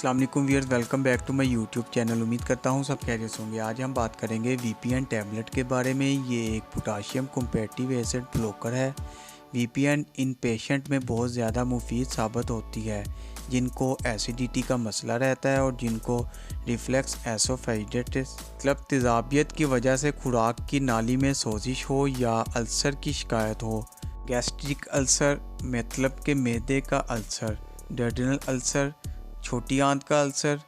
अस्सलाम वालेकुम viewers, welcome back to my YouTube channel. उम्मीद करता हूँ सब खैरियत होंगे। आज हम बात करेंगे वीपीएन टैबलेट के बारे में। ये एक पोटाशियम कॉम्पैटिव एसिड ब्लॉकर है। वीपीएन इन पेशेंट में बहुत ज़्यादा मुफीद साबित होती है जिनको एसिडिटी का मसला रहता है और जिनको रिफ्लक्स एसोफेजिटिस मतलब तेज़ाबियत की वजह से खुराक की नाली में सोजिश हो या अल्सर की शिकायत हो। गैस्ट्रिक अल्सर मतलब के मैदे का अल्सर, डुओडेनल अल्सर, छोटी आंत का अल्सर।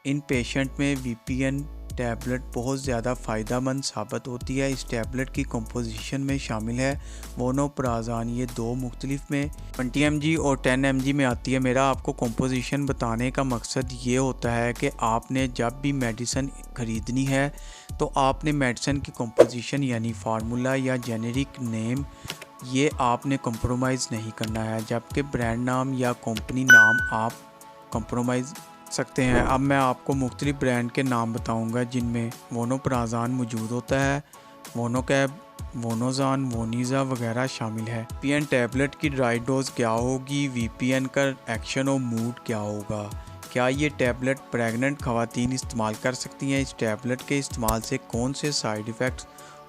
इन पेशेंट में वीपीएन टैबलेट बहुत ज़्यादा फ़ायदेमंद साबित होती है। इस टैबलेट की कंपोजिशन में शामिल है वोनोप्राज़ान। ये दो मुख्तलिफ में 20 mg और 10 mg में आती है। मेरा आपको कंपोजिशन बताने का मकसद ये होता है कि आपने जब भी मेडिसिन ख़रीदनी है तो आपने मेडिसिन की कंपोजिशन यानी फार्मूला या जेनेरिक नेम ये आपने कंप्रोमाइज़ नहीं करना है, जबकि ब्रांड नाम या कंपनी नाम आप कंप्रोमाइज़ सकते हैं। अब मैं आपको मुख्तलिफ ब्रांड के नाम बताऊंगा जिनमें वोनोप्राज़ान मौजूद होता है। वोनोकैब, वोनोज़ान, वोनीज़ा वगैरह शामिल है। वीपीएन टैबलेट की ड्राई डोज क्या होगी, वीपीएन का एक्शन और मूड क्या होगा, क्या ये टैबलेट प्रेग्नेंट ख़वातीन इस्तेमाल कर सकती हैं, इस टैबलेट के इस्तेमाल से कौन से साइड इफ़ेक्ट्स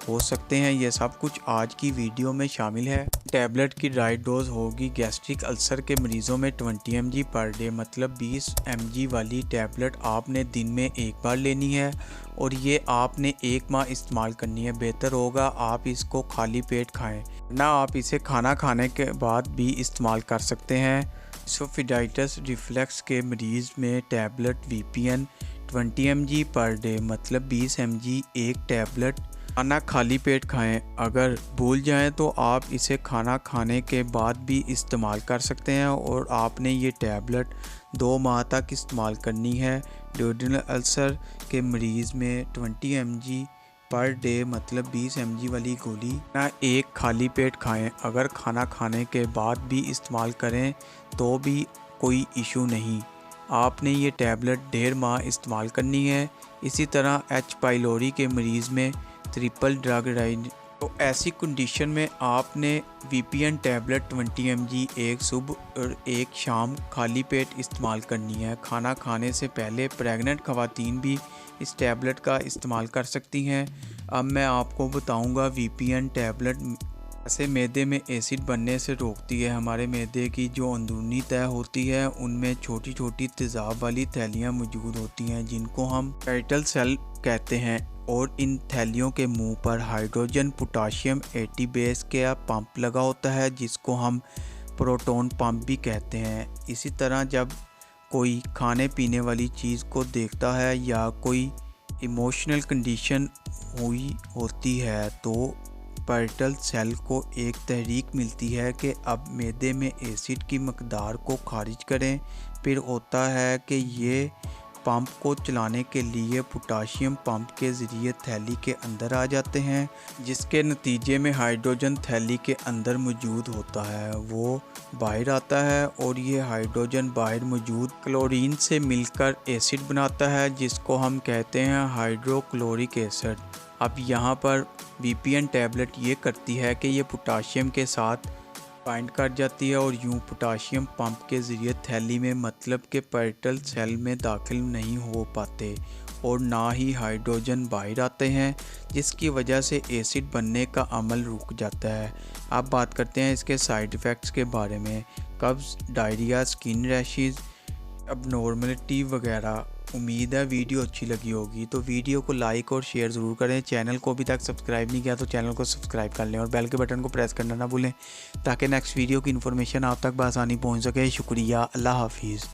हो सकते हैं, ये सब कुछ आज की वीडियो में शामिल है। टैबलेट की ड्राई डोज होगी गैस्ट्रिक अल्सर के मरीज़ों में 20 mg पर डे, मतलब 20 mg वाली टैबलेट आपने दिन में एक बार लेनी है और ये आपने 1 माह इस्तेमाल करनी है। बेहतर होगा आप इसको खाली पेट खाएं, ना आप इसे खाना खाने के बाद भी इस्तेमाल कर सकते हैं। एसोफेजिटिस रिफ्लक्स के मरीज़ में tablet VPN 20 mg per day मतलब 20 mg एक टैबलेट खाना खाली पेट खाएं। अगर भूल जाएं तो आप इसे खाना खाने के बाद भी इस्तेमाल कर सकते हैं और आपने ये टैबलेट 2 माह तक इस्तेमाल करनी है। डुओडेनल अल्सर के मरीज़ में 20 mg पर डे मतलब 20 mg वाली गोली ना एक खाली पेट खाएं। अगर खाना खाने के बाद भी इस्तेमाल करें तो भी कोई इशू नहीं, आपने ये टैबलेट 1.5 माह इस्तेमाल करनी है। इसी तरह एच पाइलोरी के मरीज़ में ट्रिपल ड्रग राइज, तो ऐसी कंडीशन में आपने वीपीएन टैबलेट 20 mg एक सुबह और एक शाम खाली पेट इस्तेमाल करनी है। खाना खाने से पहले प्रेग्नेंट ख़वातीन भी इस टैबलेट का इस्तेमाल कर सकती हैं। अब मैं आपको बताऊंगा वीपीएन टैबलेट ऐसे मैदे में एसिड बनने से रोकती है। हमारे मैदे की जो अंदरूनी तह होती है उनमें छोटी छोटी तेज़ाब वाली थैलियाँ मौजूद होती हैं जिनको हम पैरेटल सेल कहते हैं और इन थैलियों के मुंह पर हाइड्रोजन पोटाशियम एटी बेस का पंप लगा होता है जिसको हम प्रोटॉन पंप भी कहते हैं। इसी तरह जब कोई खाने पीने वाली चीज़ को देखता है या कोई इमोशनल कंडीशन हुई होती है तो पैरेटल सेल को एक तहरीक मिलती है कि अब मैदे में एसिड की मकदार को खारिज करें। फिर होता है कि ये पंप को चलाने के लिए पोटाशियम पंप के ज़रिए थैली के अंदर आ जाते हैं, जिसके नतीजे में हाइड्रोजन थैली के अंदर मौजूद होता है वो बाहर आता है और ये हाइड्रोजन बाहर मौजूद क्लोरीन से मिलकर एसिड बनाता है जिसको हम कहते हैं हाइड्रोक्लोरिक एसिड। अब यहाँ पर वीपीएन टैबलेट ये करती है कि ये पोटाशियम के साथ बाइंड कर जाती है और यूं पोटाशियम पंप के ज़रिए थैली में मतलब के पैरेटल सेल में दाखिल नहीं हो पाते और ना ही हाइड्रोजन बाहर आते हैं, जिसकी वजह से एसिड बनने का अमल रुक जाता है। अब बात करते हैं इसके साइड इफ़ेक्ट्स के बारे में। कब्ज़, डायरिया, स्किन रैशेज़, अबनॉर्मलिटी वगैरह। उम्मीद है वीडियो अच्छी लगी होगी, तो वीडियो को लाइक और शेयर ज़रूर करें। चैनल को अभी तक सब्सक्राइब नहीं किया तो चैनल को सब्सक्राइब कर लें और बेल के बटन को प्रेस करना ना भूलें ताकि नेक्स्ट वीडियो की इन्फॉर्मेशन आप तक बआसानी पहुंच सके। शुक्रिया, अल्लाह हाफिज़।